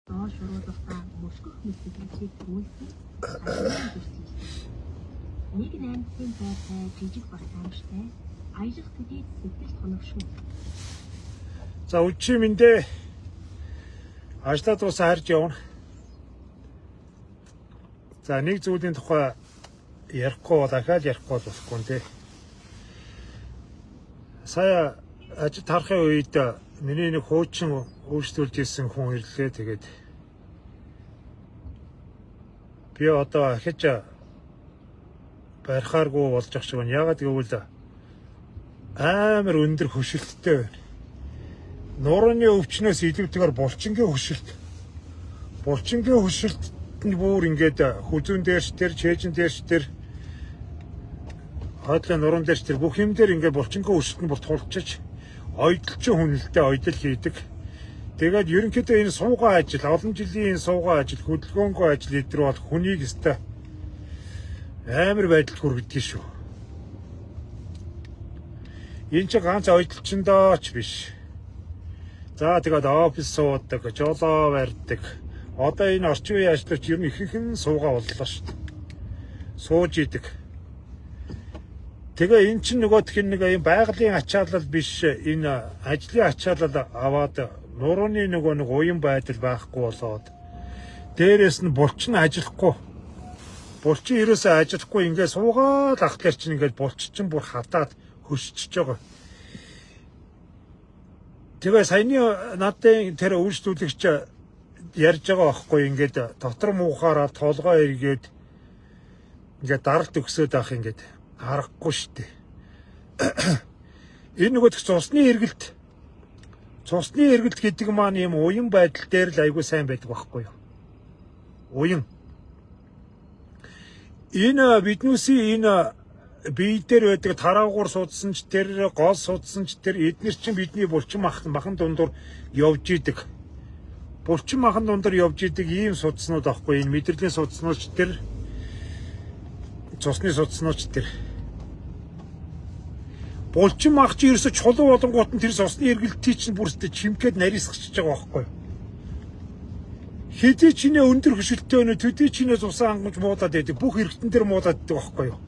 доош оруулахдаа мөсгөх мэдрэлийг үйлдэх нэг наймтын байртай жижиг бас аимштай аялах төдий сэтгэл тоногшгүй. За үчи миндээ ажлаа дуусаа харж явна. За нэг зүйлийн тухай ярихгүй дахиад ярихгүй болохгүй нэ. Сая ажил тарахын үед миний нэг хуучин өөрчлөлт хийсэн хүн ирлээ. Тэгээд би одоо ахиж барихааргүй болж ах шиг байна. Ягаад гэвэл амар өндөр хөшөлттэй байна. Нурууны өвчнөөс илүүтэйгээр булчингийн хөшөлт. Булчингийн хөшөлт нь бүр ингээд хүзүүн дээрч тэр, чэйжин дээрч тэр, хойдлын нуруун дээрч тэр бүх юм дээр ингээд булчингийн хөшөлт нь бүр тулчиж ойдолчин хүнэлтэд ойдол хийдэг. Тэгээд ерөнхийдөө энэ суугаа ажил, олон жилийн суугаа ажил, хөдөлгөөнгүй ажил эдгээр бол хүнийг өстой амар байдалд хүргэдэг шүү. Энэ ч ганц ойдолчондооч биш. За тэгээд офис суудаг, жолоо барьдаг. Одоо энэ орчин үеийн ажлч ер нь ихэнх нь суугаа боллоо шүү дээ. Сууж идэг. Тэгээ эн чинь нөгөөх нь нэг юм байгалийн ачаалал биш, энэ ажлын ачаалал аваад нурууны нэг уян байдал байхгүй болоод дээрээс нь булчин ажиллахгүй. Булчин ерөөсөө ажиллахгүй ингээд суугаад ахлаар чинь ингээд булчин бүр хатаад хөшчихөж байгаа. Тэгээ саяны надад тэр үйлчлүүлэгч ярьж байгаа байхгүй ингээд дотор муухаараа толгой эргээд ингээд даралт өгсөд авах ингээд харахгүй штэ. Энэ нөгөө цусны эргэлт. Цусны эргэлт гэдэг маань юм уян байдал дээр л айгүй сайн байдаг байхгүй юу? Уян. Энэ биднүүсийн энэ бие дээр байдаг тараагуур судсан ч тэр, гол судсан ч тэр эднэр чинь бидний булчин махан дундуур явж идэг. Булчин махан дундуур явж идэг ийм судснууд аахгүй энэ мэдрэлийн судснууд ч тэр, цусны судснууд ч тэр. Булчин мах чи ерөөсө чулуу болонгууд нь тэр цусны эргэлтий чинь бүрстэ чимгээд нарийсгachж байгаа байхгүй юу? Хэдий чинээ өндөр хөшөлттэй өнө төдий чинээ цусаа хангаж муудаад байдаг бүх эргэтэн дээр муудаад байдаг байхгүй юу?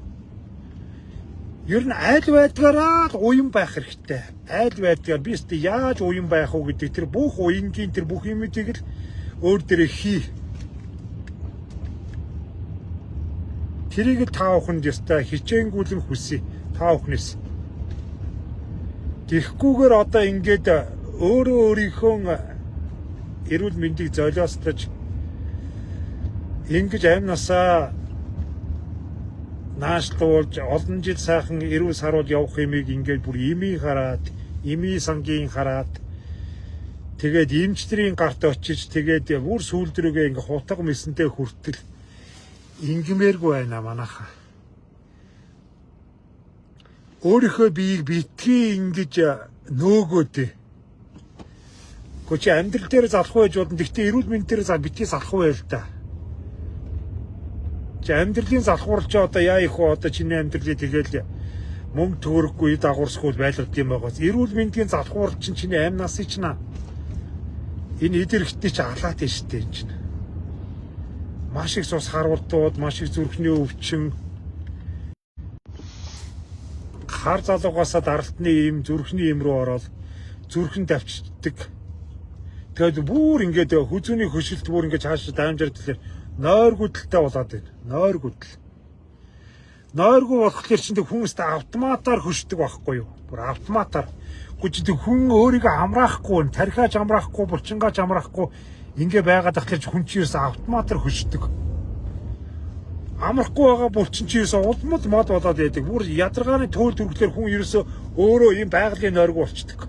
Ер нь айл байдгаараа уян байх хэрэгтэй. Айл байдгаар би өстө яаж уян байх уу гэдэг тэр бүх уянгийн тэр бүх юмыг л өөр дээрээ хий. Тэрийг та бүхэнд өстө хичээнгүүлэн хүсье. Та бүхнээс. Тэгэхгүйгээр одоо ингээд өөрөө өөрийнхөө эрүүл мэндийг золиослож ингэж амнасаа наашлуулж олон жил сайхан эрүүл саруул явах юмыг ингээд бүр имий хараад, имий сангийн хараад тэгээд эмчтрийн гарт очиж тэгээд бүр сүүлдрүүгээ ингээд хутга мэсэнтэй хүртэл ингмээргүй байна манайхаа. Өөрийнхөө биеийг битгий ингэж нөөгөөд. Гэхдээ амьдрал дээр залах байж болно. Гэхдээ эрүүл мэнд дээр битгий залах байл та. Амьдралын залхуурлч одоо яа их вэ? Одоо чиний амьдралыг тэгэл мөнгө төгрөггүй дагуурсгүй байлгад юм байгаас. Эрүүл мэндийн залхуурлч чиний амнасыг чинь энэ идэрхтний чи халаад байна шүү дээ энэ чинь. Маш их цус харуултууд, маш их зүрхний өвчин, хар залуугаасаа даралтны юм зүрхний юм руу ороод зүрхэн давчдаг. Тэгээд бүр ингээд хүзүүний хөшөлт бүр ингээд цааш дамжирд тэлэр нойр гүдэлтэй болоод байна. Нойр гүдэл. Нойргүй болохоор чинь хүмүүстэй автоматар хөшдөг байхгүй юу? Бүр автоматар. Гүжид хүн өөрийгөө амраахгүй, тархиаж амраахгүй, булчингааж амраахгүй ингээ байгаад ахлаж хүн чирээс автоматар хөшдөг. Амрахгүй байгаа булчин чирээс улмал мод болоод байдаг. Бүр ядаргааны туйл төрглөөр хүн ерөөсөө өөрөө ийм байгалийн нойргүй болчдөг.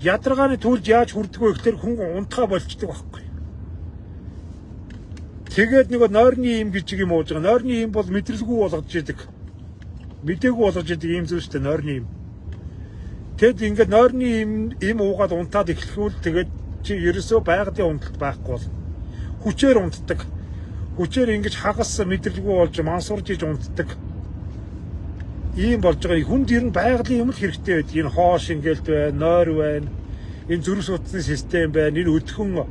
Ядаргааны туйлд яаж хүрдэг вэ гэхээр хүн унтгаа болчдөг байхгүй. Тэгээд нөгөө нойрны юм гэж юм ууж байгаа. Нойрны юм бол мэдрэлгүй болгож идэг. Мдээгүй болгож идэг юм зүйл шүү дээ нойрны юм. Тэгэд ингээд нойрны юм уугаад унтаад эхлэхүүл тэгээд чи ерөөсөө байгалийн унталт байхгүй бол хүчээр унтдаг. Хүчээр ингэж хагас мэдрэлгүй болж мансурж иж унтдаг. Ийм болж байгаа. Хүнд ер нь байгалийн юм л хэрэгтэй байдаг. Энэ хоош ингээл байна, нойр байна. Энэ зүрх судасны систем байна. Энэ өдхөн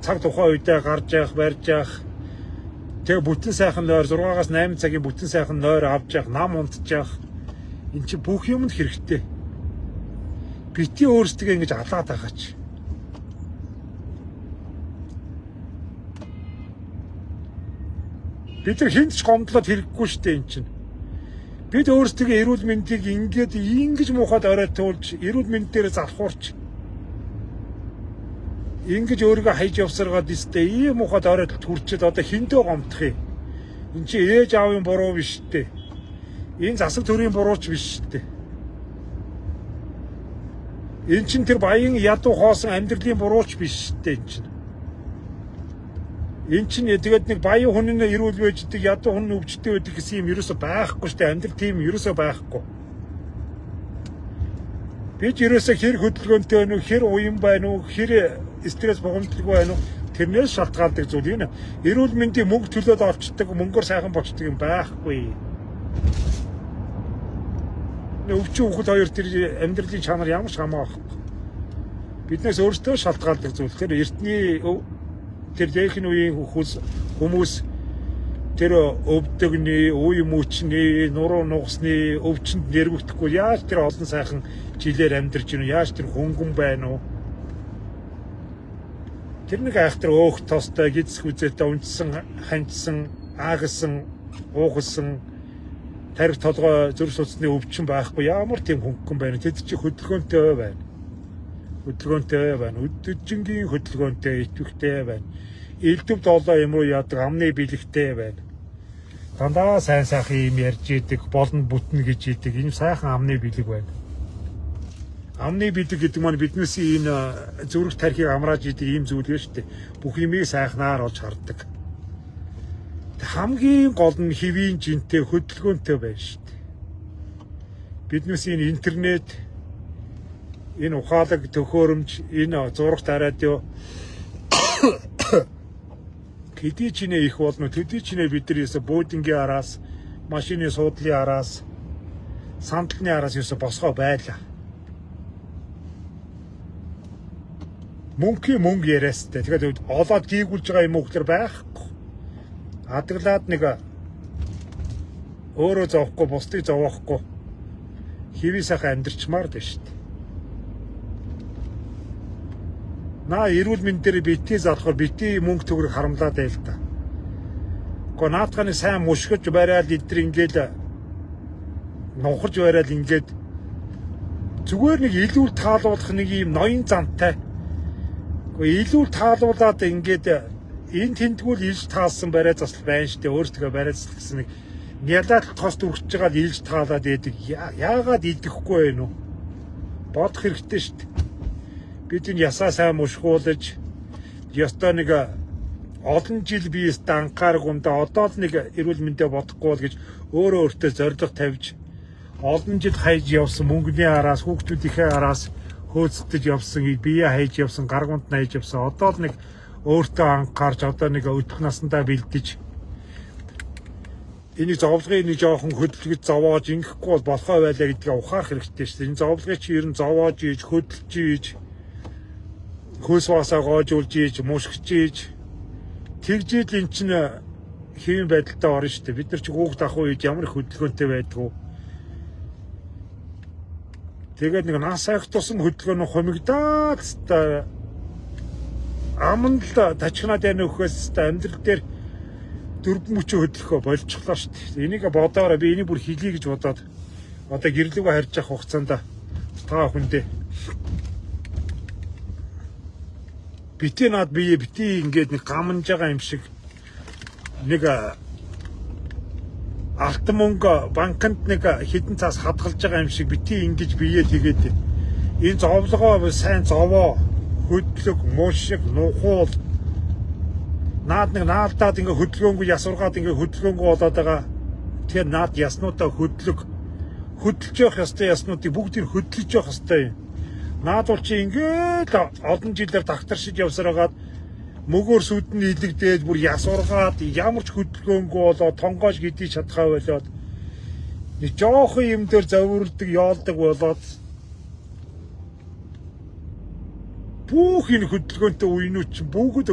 цаг тухайн үедээ гарч явах, барьж явах. Тэгээ бүтэн сайхан нойр 6-аас 8 цагийн бүтэн сайхан нойр авч явах, нам унтчих. Энд чи бүх юмд хэрэгтэй. Бити өөрсдөө ингэж алаад байгаач. Бид нар хинт ч гомдлоод хэрэггүй штэ эн чинь. Бид өөрсдөө эрүүл мэндийг ингэж муухад оройтуулж, эрүүл мэнд дээр залхуурч. Ингэж өөрийгөө хайж явсаргаад өстэй ийм муухад оройтолд хүрчээд одоо хиндөө гомдох юм. Энд чи ээж аавын буруу биш штэ. Энэ засаг төрийн буруу ч биш штэ. Энэ чин тэр баян ядуу хоосон амьдралын буруу ч биш штэ энэ чин. Энэ чинь тэгээд нэг баян хүн эрүүл байждаг, ядуу хүн өвчтөй байдаг гэсэн юм ерөөсөй байхгүй штэ. Амьдрал тийм ерөөсөй байхгүй. Бид ерөөсөй хэр хөдөлгөөнтэй байна уу, хэр уян байна уу, хэр стресс богомдлог байна уу, тэрнээс шалтгаалдаг зүйл энэ. Эрүүл мэндийн мөнгө төлөөд авчдаг, мөнгөөр сайхан болчдөг юм байхгүй. Өвчин хүүхэд хоёр тэр амьдралын чанар ямар ч хамаахгүй. Биднээс өөрсдөө шалтгаалдаг зүйл. Тэр эртний тэр дэхэн үеийн хүмүүс тэр өвдөгний, үе мөчний, нуруу нугасны өвчнөд нэрвэгдэхгүй яаж тэр олон сайхан жилээр амьдарч гинэ, яаж тэр хөнгөн байна уу? Тэр нэг айхтар өөх тостой, гизсэх үзээтэй унтсан, ханьцсан, аагсан, уухсан тарих толгой зүрх судасны өвчин байхгүй. Ямар тийм хөнгөн байна. Тэд чи хөдөлгөөнтэй байна. Хөдөлгөөнтэй байна. Өдөржингийн хөдөлгөөнтэй, итгэвчтэй байна. Элдв долоо юм уу яадаг, амны бэлэгтэй байна. Дандаа сайн сайхан юм ярьж идэг, болно бүтнэ гэж идэг. Энэ сайхан амны бэлэг байна. Амны бэлэг гэдэг маань биднээс энэ зүрх тархийг амрааж идэг ийм зүйл биш үү? Бүх юмыг сайхнаар олж хардаг. Хамгийн гол нь хэвийн жинтэй хөдөлгөөнтэй байна шүү дээ. Биднээс энэ интернет, энэ ухаалаг төхөөрөмж, энэ зураг радио хэдий ч нэ их болно, төдий ч нэ бид нар ерөөсө буудингийн араас, машины суудлын араас, сандалны араас ерөөсө босгоо байлаа. Мөнгө яриастай. Тэгэхээр олоод гийгүүлж байгаа юм уу гэхээр байхгүй. Адаглаад нэг өөрөө зовхгүй, бусдыг зовоохгүй хэвээ сайхан амьдрчмаар дээ шүү дээ. Наа эрүүл мэнд дээр битгий залхаар битгий мөнгө төгрөг харамлаад байл та. Гэхдээ наадханы сайн мушгиж бариад эдгээр ингээл нухарж бариад ингээд зүгээр нэг илүү таалуулах нэг юм ноён зантай. Гэхдээ илүү таалуулаад ингээд энэ тэнтгүүл илж таалсан барай засал байна шүү дээ. Өөртөө барай засал гэсэн нэг нялаад тост үргэж байгаа л илж таалаад байдаг. Яагаад идэхгүй вэ нүү? Бодох хэрэгтэй шүү дээ. Бид энэ ясаа сайн мушгуулж ёстой нэг олон жил би анхаарах ундаа одоо л нэг эрүүл мэндэ бодохгүй л гэж өөртөө зориг тавьж олон жил хайж явсан мөнгөний араас хүүхдүүдийнхээ араас хөөцдөж явсан бие хайж явсан гаргунд найж явсан одоо л нэг өөртөө анхаарч одоо нэг өдөх насандаа бэлдэж энийг зовлогын нэг жоохон хөдөлгөж зовоож ингэхгүй бол болохоо байлаа гэдгээ ухаарах хэрэгтэй шүү дээ. Энэ зовлогыг чи ер нь зовоож ийж хөдөлж ийж хөөс васаа гоожулж ийж мушгиж ийж тэгжээд эн чинь хэвэн байдалтай орно шүү дээ. Бид нар ч хүүхд ахуй үед ямар их хөдөлгөөнтэй байдгүй. Тэгээд нэг нас айх тусан хөдөлгөөн хумигдаад та аманд тачгнаад байна өгөхөөс амьдрал дээр дөрв мөчөө хөдлөхөө болчихлоо шүү дээ. Энийг бодоорой би энийг бүр хийлье гэж бодоод одоо гэрлүүгөө харьж явах хугацаанд та хүндээ бити над бие бити ингээд нэг гамнж байгаа юм шиг нэг алтан мөнгө банкнд нэг хідэн цаас хадгалж байгаа юм шиг бити ингэж бие тэгээд энэ зовлогоо сайн зовоо хөдлөг муушиг нухуул наад нэг наалдаад ингээ хөдөлгөөнгүй ясургаад ингээ хөдөлгөөнгүй болоод байгаа. Тэгэхээр наад яснуудаа хөдөлж явах ёстой яснуудыг бүгдийг хөдөлж явах ёстой юм. Наад бол чи ингээд олон жилээр дагтаршиж явсараад мөгөөр сүдэн илэгдээд бүр ясургаад ямар ч хөдөлгөөнгүй болоод тонгоож гидий чадхаа болоод нэг жоохон юм дээр зовирдаг яолдог болоод Бүх энэ хөдөлгөөнтэй үеинүүд чинь бүгд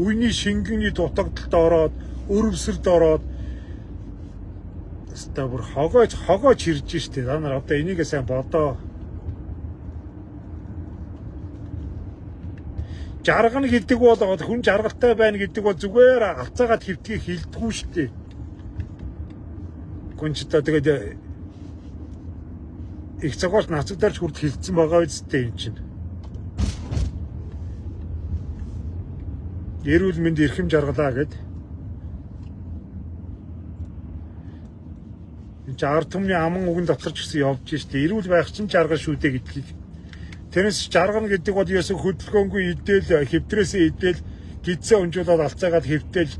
үений шингэний дутагдалд ороод, өрөвсөлд ороод өстой бүр хогоож хэрж штэ. Та нар одоо энийгээ сайн бодоо. Жаргана гэдэг бол хүн жаргалтай байна гэдэг бол зүгээр алцаагаад хөвтгийг хилдэггүй штэ. Хүн ч одоо тэгээд их цагаас нацагдаарч хүрд хилцсэн байгаа үстэй юм чинь. Эрүүл мэнд эрхэм жаргалаа гэд. Энд ард түмний аман үгэн дотор ч гэсэн явж штэ. Эрүүл байх чинь жаргал шүү дээ гэдгийг. Тэрнээс жаргана гэдэг бол ерөөсө хөдөлгөөнгүй идэл хэвтрээсээ идэл гидсээ унжуулаад алцаагаад хэвтэл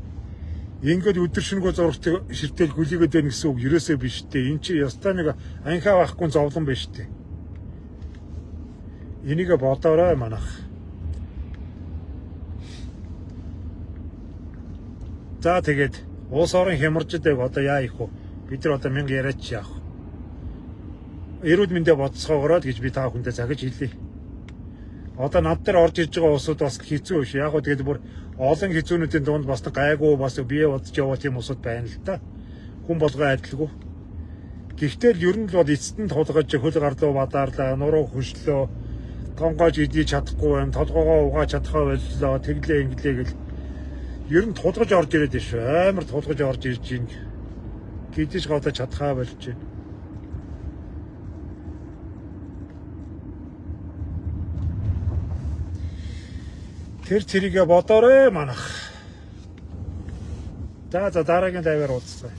ингээд өдөр шөнөгөө зургт ширтэл гүлийгээд байна гэсэн үг ерөөсөө биш дээ. Эн чи ястаа нэг анхаа байхгүй зовлон байна штэ. Энийг бодоорой манах. За тэгээд уус орон хямарч байг одоо яа их вэ? Бид нар одоо 1000 яриач яах вэ? Эрүүл мэндэ бодцоогоороод гэж би та бүхэндээ захиж хэлье. Одоо над дээр орж ирж байгаа усуд бас хэцүү биш. Яг гоо тэгээд бүр олон хэцүүнүүдийн дунд бас гайгүй бас бие бодож яваа тийм усуд байна л да. Хүн болгоо адилгүй. Гэхдээ л ер нь л бол эцэст нь тулгаж хөл гарлуу бадаарлаа, нуруу хөшлөө, тонгоож идэж чадахгүй юм, толгоогоо угааж чадхаа боллоо, тэглээ инглээ гэл ер нь тулгаж орж ирээд биш. Амар тулгаж орж ирж ийн. Гидэж гадаа чадхаа болж байна. Тэр тэрийгэ бодоорой манах. За дараагийн даваар уулзлаа.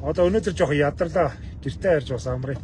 Одоо өнөөдөр жоох ядарлаа. Гэртээ харж бас амраа.